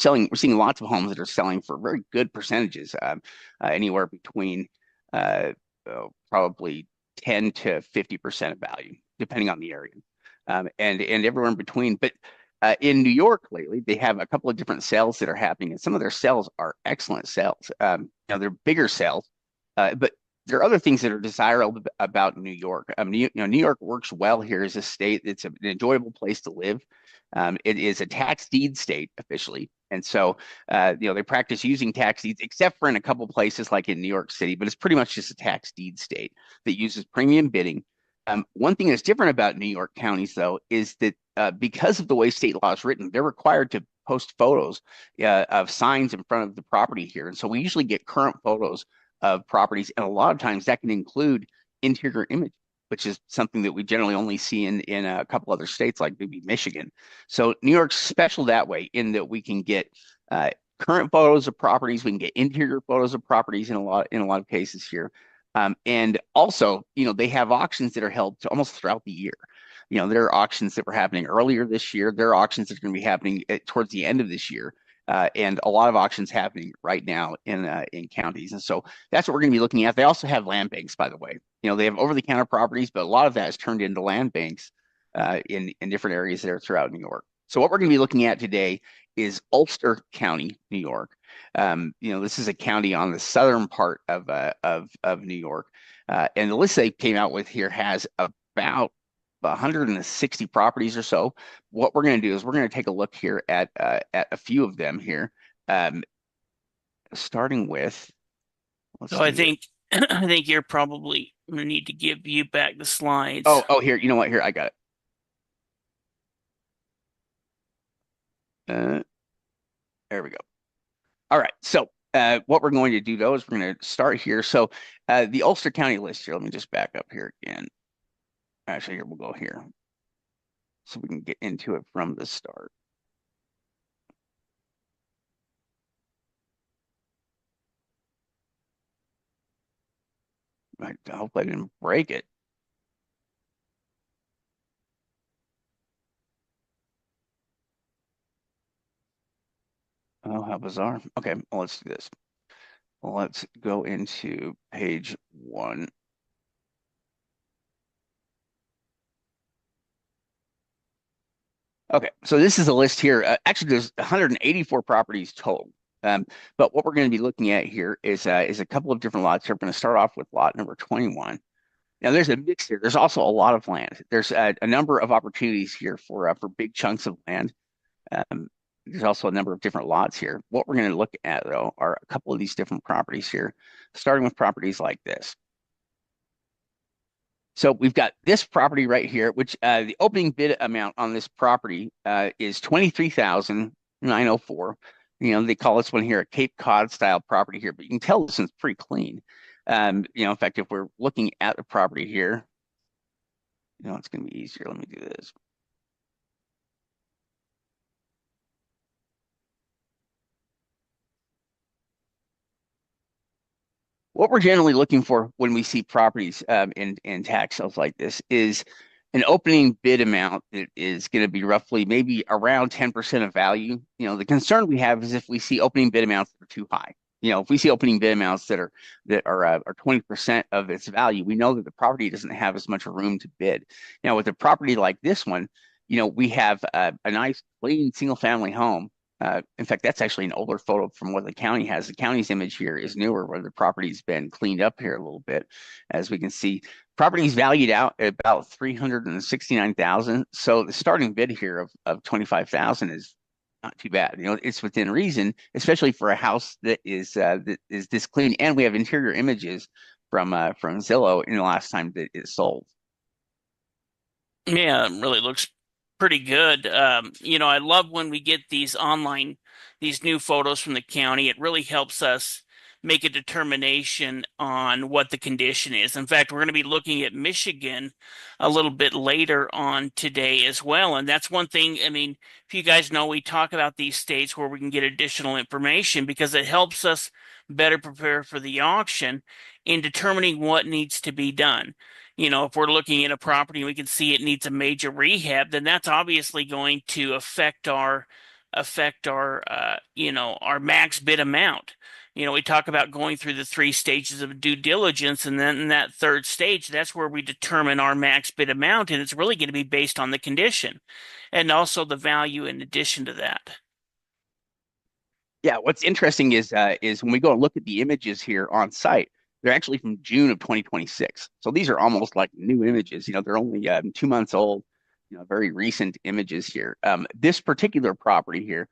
we're seeing lots of homes that are selling for very good percentages, anywhere between probably 10 to 50% of value, depending on the area, and everywhere in between. But in New York lately, they have a couple of different sales that are happening, and some of their sales are excellent sales. They're bigger sales, but there are other things that are desirable about New York. New York works well here as a state. It's an enjoyable place to live. It is a tax deed state officially, and so they practice using tax deeds, except for in a couple places like in New York City. But it's pretty much just a tax deed state that uses premium bidding. One thing that's different about New York counties, though, is that because of the way state law is written, they're required to post photos of signs in front of the property here, and so we usually get current photos of properties, and a lot of times that can include interior image, which is something that we generally only see in a couple other states like maybe Michigan. So New York's special that way in that we can get current photos of properties, we can get interior photos of properties in a lot of cases here. And also, they have auctions that are held almost throughout the year. There are auctions that were happening earlier this year. There are auctions that are going to be happening towards the end of this year. And a lot of auctions happening right now in counties. And so that's what we're going to be looking at. They also have land banks, by the way. They have over-the-counter properties, but a lot of that is turned into land banks in different areas there throughout New York. So what we're going to be looking at today is Ulster County, New York. This is a county on the southern part of New York. And the list they came out with here has about 160 properties or so. What we're going to do is we're going to take a look here at a few of them here, starting with. So I think I think you're probably going to need to give you back the slides. Oh, here. You know what? Here, I got it. There we go. All right. So what we're going to do, though, is we're going to start here. So the Ulster County list here, let me just back up here again. Actually, here, we'll go here so we can get into it from the start. I hope I didn't break it. Oh, how bizarre. Okay, well, let's do this. Let's go into page 1. Okay, so this is a list here. Actually, there's 184 properties total. But what we're going to be looking at here is a couple of different lots. We're going to start off with lot number 21. Now, there's a mix here. There's also a lot of land. There's a number of opportunities here for big chunks of land. There's also a number of different lots here. What we're going to look at, though, are a couple of these different properties here, starting with properties like this. So we've got this property right here, which the opening bid amount on this property is $23,904. They call this one here a Cape Cod style property here, but you can tell this one's pretty clean. In fact, if we're looking at the property here, it's going to be easier. Let me do this. What we're generally looking for when we see properties in tax sales like this is an opening bid amount that is going to be roughly maybe around 10% of value. The concern we have is if we see opening bid amounts that are too high. If we see opening bid amounts that are 20% of its value, we know that the property doesn't have as much room to bid. Now, with a property like this one, we have a nice, clean, single-family home. In fact, that's actually an older photo from what the county has. The county's image here is newer, where the property's been cleaned up here a little bit. As we can see, property's valued out at about $369,000. So the starting bid here of $25,000 is not too bad. It's within reason, especially for a house that is this clean. And we have interior images from Zillow in the last time that it sold. Yeah, it really looks pretty good. I love when we get these new photos from the county. It really helps us make a determination on what the condition is. In fact, we're going to be looking at Michigan a little bit later on today as well. And that's one thing, if you guys know, we talk about these states where we can get additional information because it helps us better prepare for the auction in determining what needs to be done. If we're looking at a property and we can see it needs a major rehab, then that's obviously going to affect our affect our our max bid amount. We talk about going through the three stages of due diligence, and then in that third stage, that's where we determine our max bid amount, and it's really going to be based on the condition and also the value in addition to that. Yeah, what's interesting is when we go and look at the images here on site, they're actually from June of 2026. So these are almost like new images. They're only 2 months old. Very recent images here. This particular property here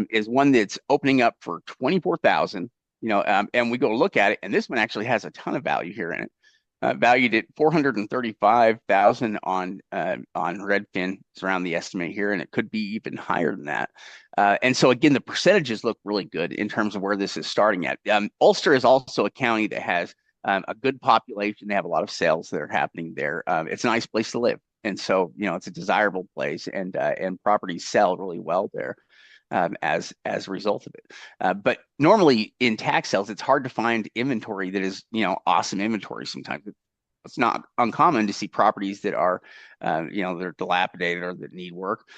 is one that's opening up for 24,000. And we go look at it, and this one actually has a ton of value here in it. Valued at 435,000 on Redfin. It's around the estimate here, and it could be even higher than that. And so again, the percentages look really good in terms of where this is starting at. Ulster is also a county that has a good population. They have a lot of sales that are happening there. It's a nice place to live, and so it's a desirable place, and properties sell really well there. As a result of it. But normally in tax sales, it's hard to find inventory that is, awesome inventory. Sometimes it's not uncommon to see properties that are, they're dilapidated or that need work.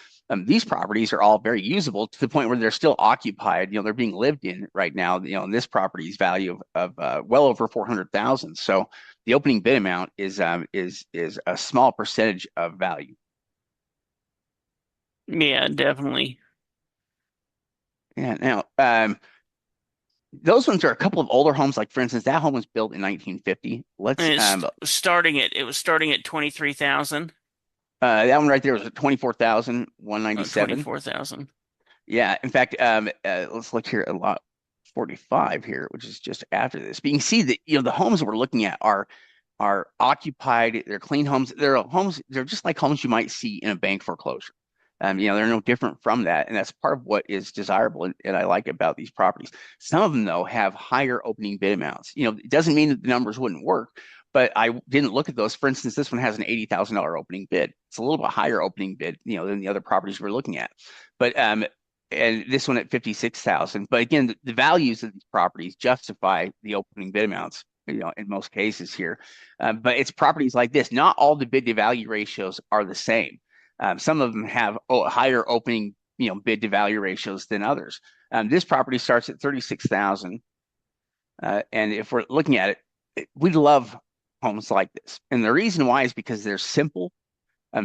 These properties are all very usable to the point where they're still occupied. They're being lived in right now. And this property's value of well over 400,000. So the opening bid amount is a small percentage of value. Yeah, definitely. Yeah. Now, those ones are a couple of older homes. Like for instance, that home was built in 1950. Let's And it was starting at 23,000. that one right there was at 24,197. 24,000. Yeah. In fact, let's look here at lot 45 here, which is just after this. But you can see that the homes we're looking at are occupied. They're clean homes. They're homes. They're just like homes you might see in a bank foreclosure. They're no different from that, and that's part of what is desirable and I like about these properties. Some of them, though, have higher opening bid amounts. It doesn't mean that the numbers wouldn't work, but I didn't look at those. For instance, this one has an $80,000 opening bid. It's a little bit higher opening bid, than the other properties we're looking at. But and this one at 56,000. But again, the values of these properties justify the opening bid amounts. In most cases here, but it's properties like this. Not all the bid to value ratios are the same. Some of them have higher opening, bid to value ratios than others. This property starts at 36,000, and if we're looking at it, we love homes like this, and the reason why is because they're simple.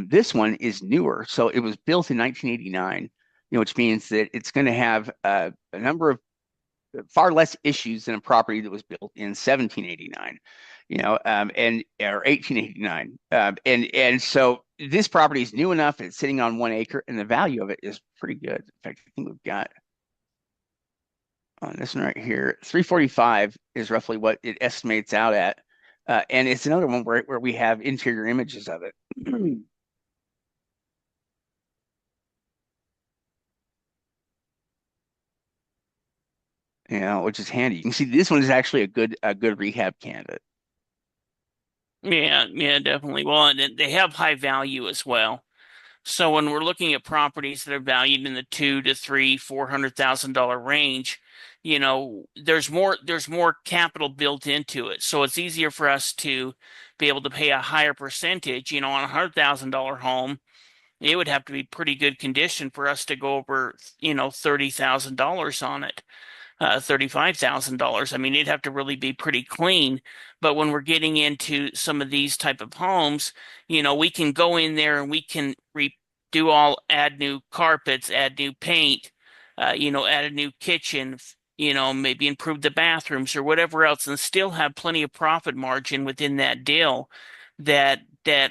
This one is newer, so it was built in 1989, which means that it's going to have a number of far less issues than a property that was built in 1789, and or 1889, and so this property is new enough. It's sitting on 1 acre, and the value of it is pretty good. In fact, I think we've got on this one right here, 345 is roughly what it estimates out at, and it's another one where we have interior images of it. Which is handy. You can see this one is actually a good rehab candidate. Yeah, yeah, definitely. Well, and they have high value as well. So when we're looking at properties that are valued in the two to three, $400,000 range, there's more capital built into it. So it's easier for us to be able to pay a higher percentage. On $100,000 home, it would have to be pretty good condition for us to go over, $30,000 on it. $35,000. I mean, it'd have to really be pretty clean. But when we're getting into some of these type of homes, we can go in there and we can add new carpets, add new paint, add a new kitchen, maybe improve the bathrooms or whatever else, and still have plenty of profit margin within that deal that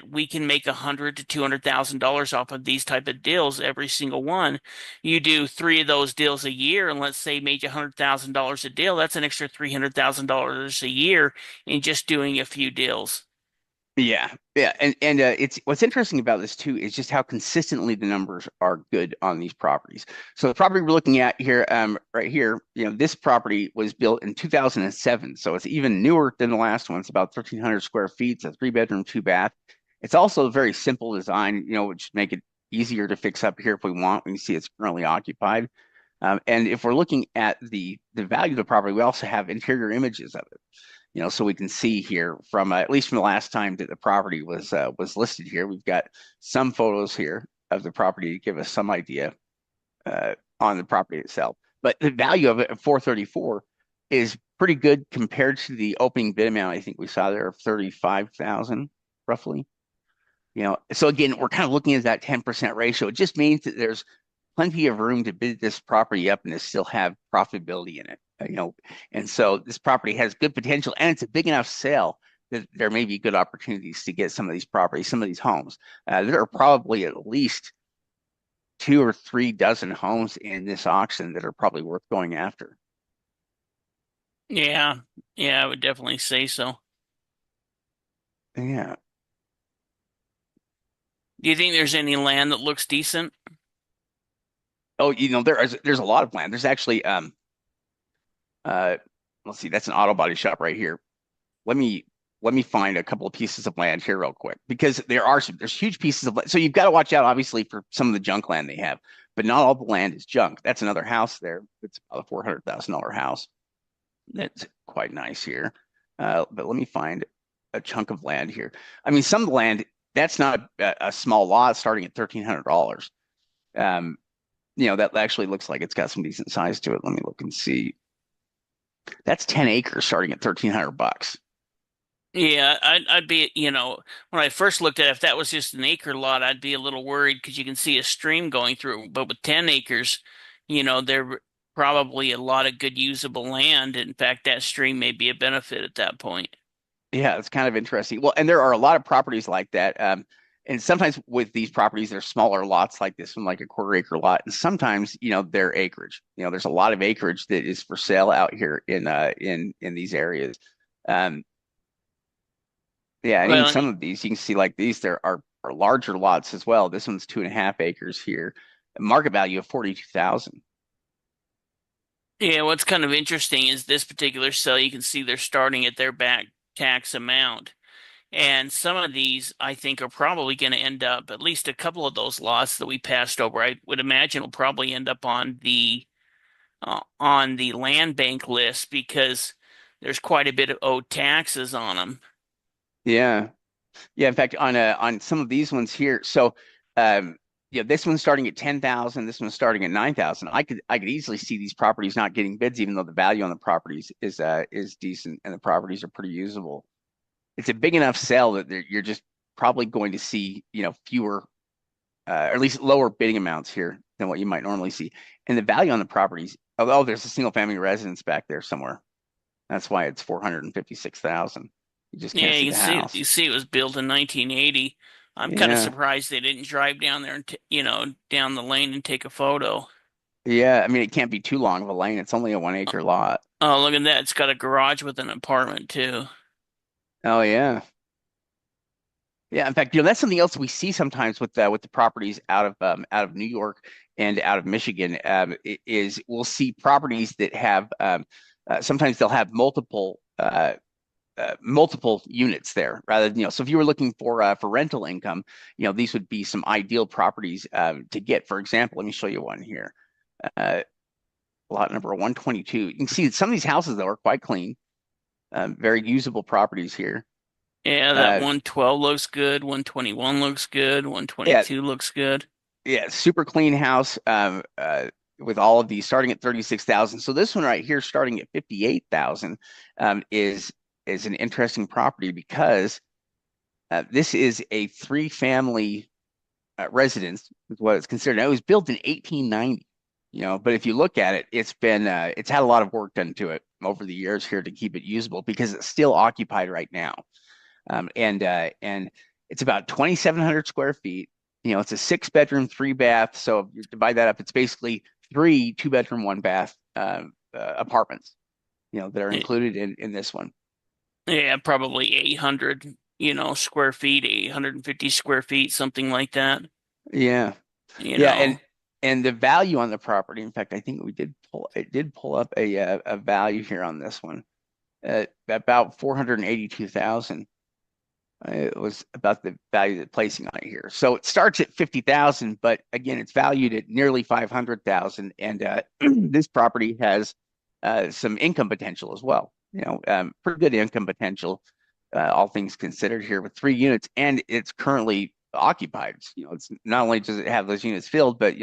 we can make $100,000 to $200,000 off of these type of deals every single one. You do three of those deals a year, and let's say made you $100,000 a deal. That's an extra $300,000 a year in just doing a few deals. Yeah, yeah, and it's what's interesting about this too is just how consistently the numbers are good on these properties. So the property we're looking at here, right here, this property was built in 2007, so it's even newer than the last one. It's about 1,300 square feet. It's a 3 bedroom, 2 bath. It's also a very simple design, which make it easier to fix up here if we want. We can see it's currently occupied. And if we're looking at the value of the property, we also have interior images of it. So we can see here from at least from the last time that the property was listed here. We've got some photos here of the property to give us some idea. on the property itself. But the value of it at 434 is pretty good compared to the opening bid amount I think we saw there of 35,000 roughly. So again, we're kind of looking at that 10% ratio. It just means that there's plenty of room to bid this property up and to still have profitability in it. And so this property has good potential, and it's a big enough sale that there may be good opportunities to get some of these properties, some of these homes. There are probably at least 2 or 3 dozen homes in this auction that are probably worth going after. Yeah, yeah, I would definitely say so. Yeah. Do you think there's any land that looks decent? Oh, there's a lot of land. There's actually uh let's see, that's an auto body shop right here. Let me let me find a couple of pieces of land here real quick because there's huge pieces of land. So you've got to watch out obviously for some of the junk land they have, but not all the land is junk. That's another house there. It's about a $400,000 house. That's quite nice here. But let me find a chunk of land here. I mean, some of the land, that's not a small lot starting at $1,300. Um, that actually looks like it's got some decent size to it. Let me look and see. That's 10 acres starting at $1,300. Yeah, I'd be, when I first looked at it, if that was just an acre lot, I'd be a little worried because you can see a stream going through. But with 10 acres, there probably a lot of good usable land. In fact, that stream may be a benefit at that point. Yeah, it's kind of interesting. Well, and there are a lot of properties like that. And sometimes with these properties, they're smaller lots like this one, like a quarter acre lot. And sometimes, they're acreage. There's a lot of acreage that is for sale out here in these areas. Um, yeah, and even Well, some of these, you can see like these, there are larger lots as well. This one's 2.5 acres here. Market value of 42,000. yeah, what's kind of interesting is this particular sale, you can see they're starting at their back tax amount. And some of these, I think, are probably going to end up, at least a couple of those lots that we passed over, I would imagine will probably end up on the land bank list because there's quite a bit of owed taxes on them. Yeah. Yeah, in fact, on some of these ones here, so um, this one's starting at 10,000, this one's starting at 9,000. I could easily see these properties not getting bids, even though the value on the properties is decent and the properties are pretty usable. It's a big enough sale that you're just probably going to see, fewer, or at least lower bidding amounts here than what you might normally see. And the value on the properties, oh, there's a single family residence back there somewhere. That's why it's 456,000. You just can't Yeah, see you the can see house. it was built in 1980. I'm kind of Yeah. surprised they didn't drive down there and down the lane and take a photo. Yeah, I mean, it can't be too long of a lane. It's only a 1 acre lot. Oh, look at that. It's got a garage with an apartment too. Oh yeah, yeah. In fact, that's something else we see sometimes with the properties out of New York and out of Michigan. Is we'll see properties that have sometimes they'll have multiple units there rather than so if you were looking for rental income, these would be some ideal properties to get. For example, let me show you one here. Uh, Lot number 122. You can see that some of these houses though are quite clean. Very usable properties here. Yeah, that Uh, 112 looks good, 121 looks good, yeah, 122 looks good. yeah, super clean house. With all of these starting at 36,000. So this one right here, starting at 58,000, is an interesting property because this is a three-family residence, is what it's considered. Now, it was built in 1890. But if you look at it, it's had a lot of work done to it over the years here to keep it usable because it's still occupied right now. And it's about 2,700 square feet. It's a 6 bedroom, 3 bath. So if you divide that up, it's basically three 2 bedroom, 1 bath apartments, that are included in this one. Yeah, probably 800, square feet, 850 square feet, something like that. Yeah, You yeah, know, and the value on the property. In fact, I think it did pull up a value here on this one at about 482,000. It was about the value that placing on it here. So it starts at 50,000, but again, it's valued at nearly 500,000. And this property has some income potential as well. Pretty good income potential, all things considered here with 3 units, and it's currently occupied. It's not only does it have those units filled, but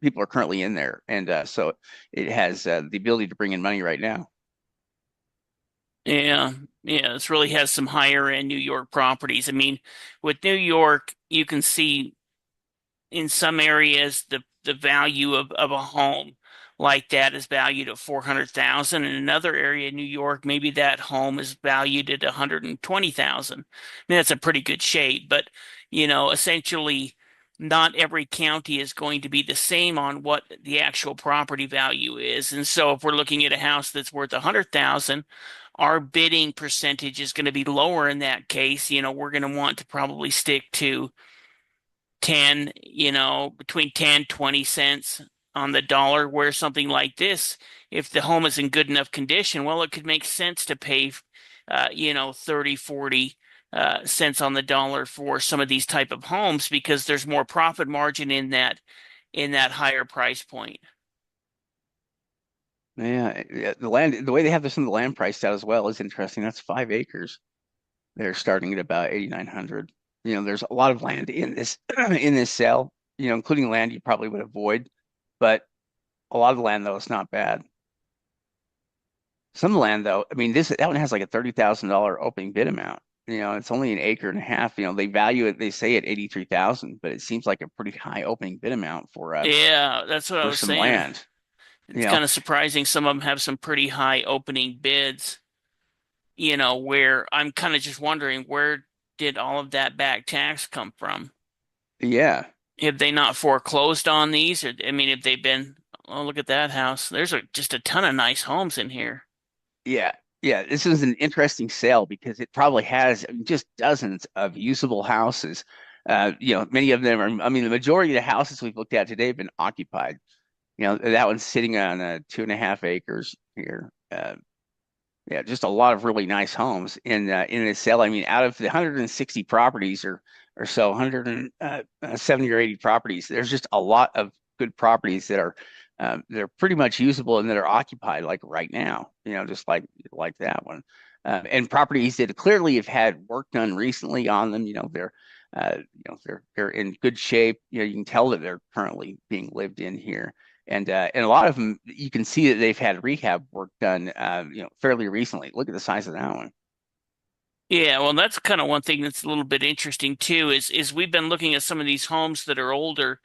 people are currently in there, and so it has the ability to bring in money right now. Yeah, yeah, this really has some higher end New York properties. I mean, with New York, you can see in some areas the value of a home like that is valued at 400,000. In another area in New York, maybe that home is valued at 120,000. I mean, that's a pretty good shape, but essentially not every county is going to be the same on what the actual property value is. And so if we're looking at a house that's worth 100,000, our bidding percentage is going to be lower in that case. We're going to want to probably stick to 10, between 10, 20 cents on the dollar, where something like this, if the home is in good enough condition, well, it could make sense to pay, 30, 40 cents on the dollar for some of these type of homes because there's more profit margin in that higher price point. Yeah, the land, the way they have some of the land priced out as well is interesting. That's 5 acres. They're starting at about 8,900. There's a lot of land in this in this sale, including land you probably would avoid, but a lot of the land though is not bad. Some land though, I mean, this that one has like a $30,000 opening bid amount. It's only an acre and a half. They value it, they say at 83,000, but it seems like a pretty high opening bid amount Yeah, that's what I for was some saying. land. It's You know, kind of surprising some of them have some pretty high opening bids, where I'm kind of just wondering where did all of that back tax come from? yeah, Have they not foreclosed on these? Or, I mean, have they been, oh, look at that house. There's just a ton of nice homes in here. yeah, yeah. This is an interesting sale because it probably has just dozens of usable houses. Many of them are, I mean, the majority of the houses we've looked at today have been occupied. That one's sitting on 2.5 acres here. Yeah, just a lot of really nice homes in this sale. I mean, out of the 160 properties or so, 170 or 80 properties, there's just a lot of good properties that are they're pretty much usable and that are occupied like right now. Just like that one. And properties that clearly have had work done recently on them. They're in good shape. You can tell that they're currently being lived in here. And a lot of them, you can see that they've had rehab work done, fairly recently. Look at the size of that one. Yeah, well, that's kind of one thing that's a little bit interesting too, is we've been looking at some of these homes that are older,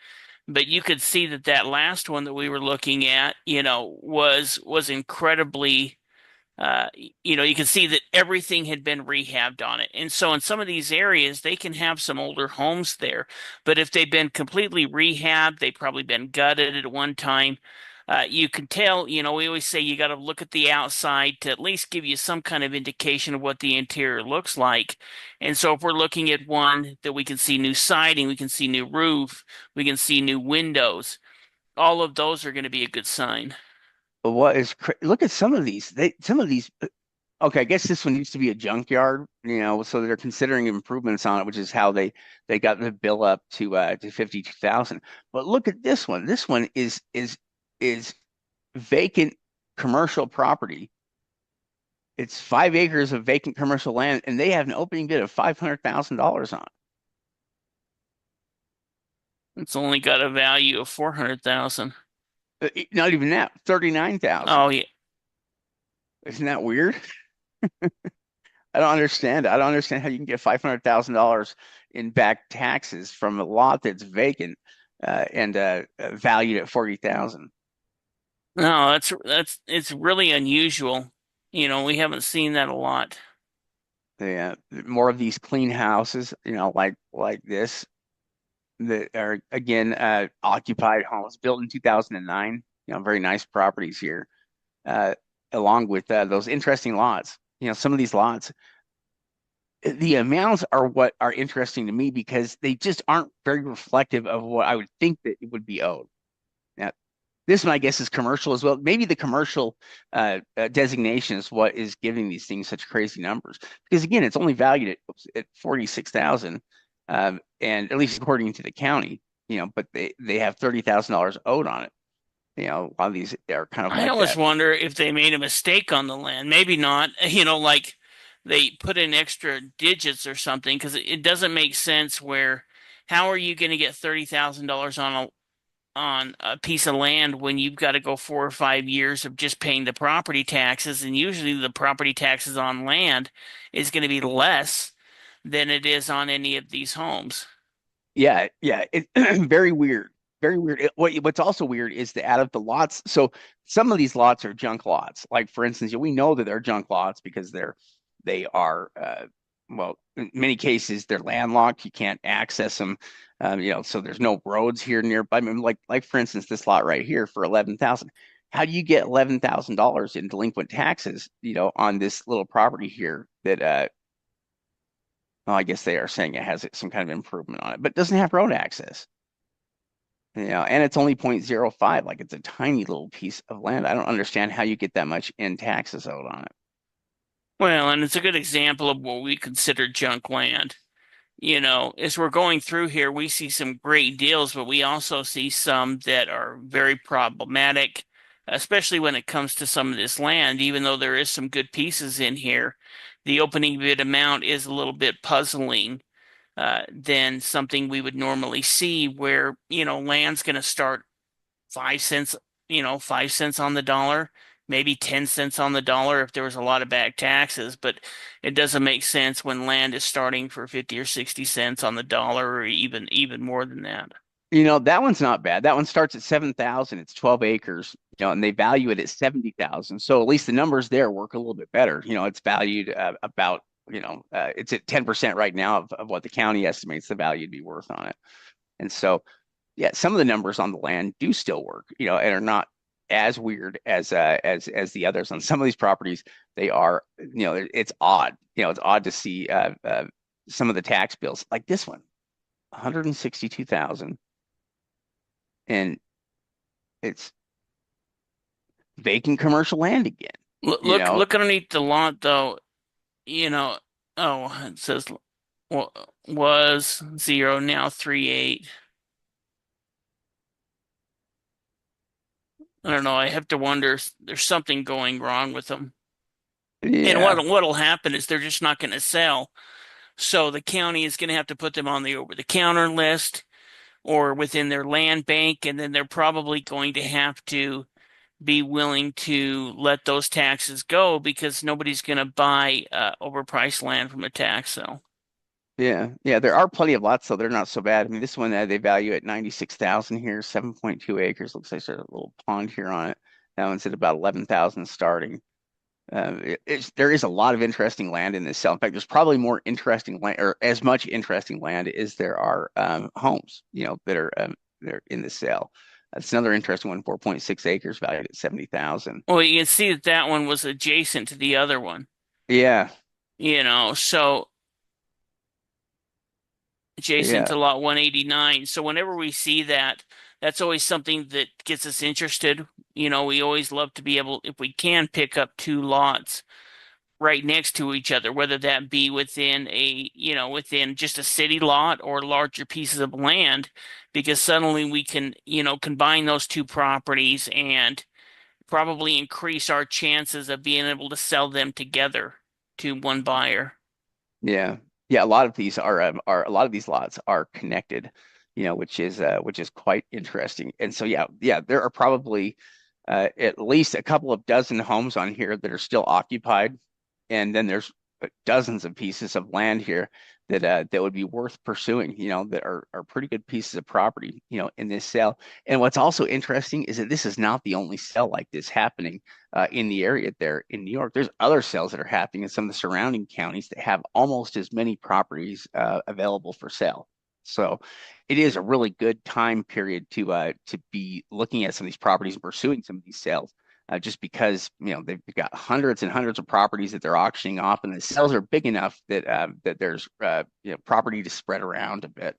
but you could see that that last one that we were looking at, was incredibly you can see that everything had been rehabbed on it. And so in some of these areas, they can have some older homes there. But if they've been completely rehabbed, they've probably been gutted at one time. You can tell, we always say you got to look at the outside to at least give you some kind of indication of what the interior looks like. And so if we're looking at one that we can see new siding, we can see new roof, we can see new windows, all of those are going to be a good sign. But look at some of these. Some of these. Okay, I guess this one used to be a junkyard, so they're considering improvements on it, which is how they got the bill up to 52,000. But look at this one. This one is vacant commercial property. It's 5 acres of vacant commercial land, and they have an opening bid of $500,000 on It's only got a value of 400,000. it. Not even that, 39,000. Oh yeah. Isn't that weird? I don't understand. I don't understand how you can get $500,000 in back taxes from a lot that's vacant and valued at 40,000. No, that's it's really unusual. We haven't seen that a lot. Yeah, more of these clean houses, like this that are again occupied homes built in 2009. Very nice properties here, uh, along with those interesting lots. Some of these lots, the amounts are what are interesting to me because they just aren't very reflective of what I would think that it would be owed. Now, this one, I guess, is commercial as well. Maybe the commercial designation is what is giving these things such crazy numbers. Because again, it's only valued at 46,000, and at least according to the county. But they have $30,000 owed on it. A lot of these are kind of I like always that. wonder if they made a mistake on the land. Maybe not, like they put in extra digits or something, because it doesn't make sense where how are you going to get $30,000 on a piece of land when you've got to go 4 or 5 years of just paying the property taxes? And usually the property taxes on land is going to be less than it is on any of these homes. Yeah, yeah, it very weird, very weird. What's also weird is that out of the lots, so some of these lots are junk lots. Like for instance, we know that they're junk lots because they are well, in many cases they're landlocked. You can't access them. So there's no roads here nearby. I mean, like for instance, this lot right here for 11,000. How do you get $11,000 in delinquent taxes, on this little property here that well, I guess they are saying it has some kind of improvement on it, but it doesn't have road access. And it's only 0.05, like it's a tiny little piece of land. I don't understand how you get that much in taxes out on it. Well, and it's a good example of what we consider junk land. As we're going through here, we see some great deals, but we also see some that are very problematic, especially when it comes to some of this land. Even though there is some good pieces in here, the opening bid amount is a little bit puzzling, than something we would normally see where, land's going to start 5 cents, 5 cents on the dollar, maybe 10 cents on the dollar if there was a lot of back taxes, but it doesn't make sense when land is starting for 50 or 60 cents on the dollar or even more than that. That one's not bad. That one starts at 7,000. It's 12 acres, and they value it at 70,000. So at least the numbers there work a little bit better. It's valued about, it's at 10% right now of what the county estimates the value to be worth on it. And so, yeah, some of the numbers on the land do still work, and are not as weird as the others on some of these properties. They are, it's odd. It's odd to see some of the tax bills like this one, 162,000, and it's vacant commercial land again. Look, You look, know, look underneath the lot though, you know, oh, it says wa- was 0, now 3.8. I don't know. I have to wonder if there's something going wrong with them. And yeah, what'll happen is they're just not going to sell. So the county is going to have to put them on the over-the-counter list or within their land bank, and then they're probably going to have to be willing to let those taxes go because nobody's going to buy overpriced land from a tax sale. yeah, yeah. There are plenty of lots, so they're not so bad. I mean, this one they value at 96,000 here, 7.2 acres. Looks like there's a little pond here on it. That one's at about 11,000 starting. There is a lot of interesting land in this sale. In fact, there's probably more interesting land, or as much interesting land as there are homes, that are in the sale. That's another interesting one, 4.6 acres, valued at 70,000. Well, you can see that that one was adjacent to the other one, Yeah, so adjacent yeah, to lot 189. So whenever we see that, that's always something that gets us interested. We always love to be able, if we can, pick up two lots right next to each other, whether that be within just a city lot or larger pieces of land, because suddenly we can, combine those two properties and probably increase our chances of being able to sell them together to one buyer. yeah, yeah. A lot of these lots are connected, which is quite interesting. And so yeah, yeah, there are probably at least a couple of dozen homes on here that are still occupied, and then there's dozens of pieces of land here that would be worth pursuing, that are pretty good pieces of property, in this sale. And what's also interesting is that this is not the only sale like this happening in the area there in New York. There's other sales that are happening in some of the surrounding counties that have almost as many properties available for sale. So it is a really good time period to be looking at some of these properties and pursuing some of these sales, just because they've got hundreds and hundreds of properties that they're auctioning off, and the sales are big enough that there's property to spread around a bit.